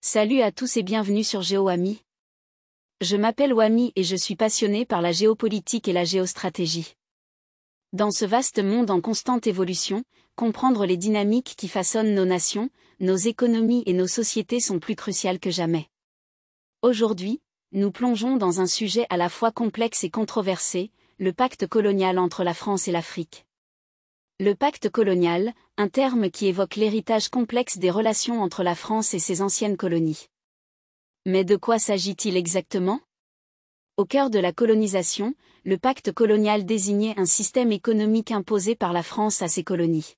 Salut à tous et bienvenue sur GeoAmi. Je m'appelle Wami et je suis passionné par la géopolitique et la géostratégie. Dans ce vaste monde en constante évolution, comprendre les dynamiques qui façonnent nos nations, nos économies et nos sociétés sont plus cruciales que jamais. Aujourd'hui, nous plongeons dans un sujet à la fois complexe et controversé, le pacte colonial entre la France et l'Afrique. Le pacte colonial, un terme qui évoque l'héritage complexe des relations entre la France et ses anciennes colonies. Mais de quoi s'agit-il exactement ? Au cœur de la colonisation, le pacte colonial désignait un système économique imposé par la France à ses colonies.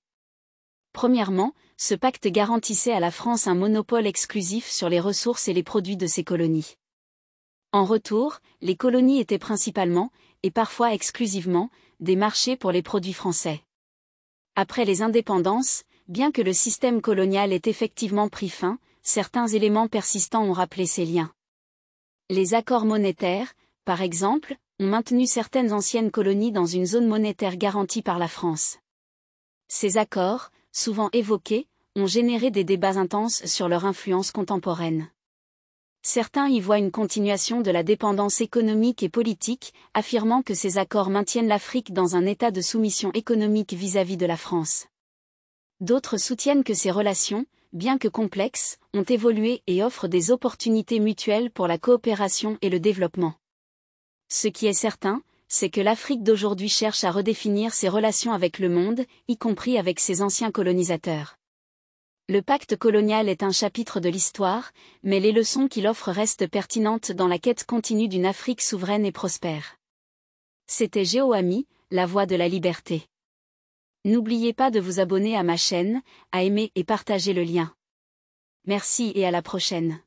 Premièrement, ce pacte garantissait à la France un monopole exclusif sur les ressources et les produits de ses colonies. En retour, les colonies étaient principalement, et parfois exclusivement, des marchés pour les produits français. Après les indépendances, bien que le système colonial ait effectivement pris fin, certains éléments persistants ont rappelé ces liens. Les accords monétaires, par exemple, ont maintenu certaines anciennes colonies dans une zone monétaire garantie par la France. Ces accords, souvent évoqués, ont généré des débats intenses sur leur influence contemporaine. Certains y voient une continuation de la dépendance économique et politique, affirmant que ces accords maintiennent l'Afrique dans un état de soumission économique vis-à-vis de la France. D'autres soutiennent que ces relations, bien que complexes, ont évolué et offrent des opportunités mutuelles pour la coopération et le développement. Ce qui est certain, c'est que l'Afrique d'aujourd'hui cherche à redéfinir ses relations avec le monde, y compris avec ses anciens colonisateurs. Le pacte colonial est un chapitre de l'histoire, mais les leçons qu'il offre restent pertinentes dans la quête continue d'une Afrique souveraine et prospère. C'était GeoAmi, la voix de la liberté. N'oubliez pas de vous abonner à ma chaîne, à aimer et partager le lien. Merci et à la prochaine.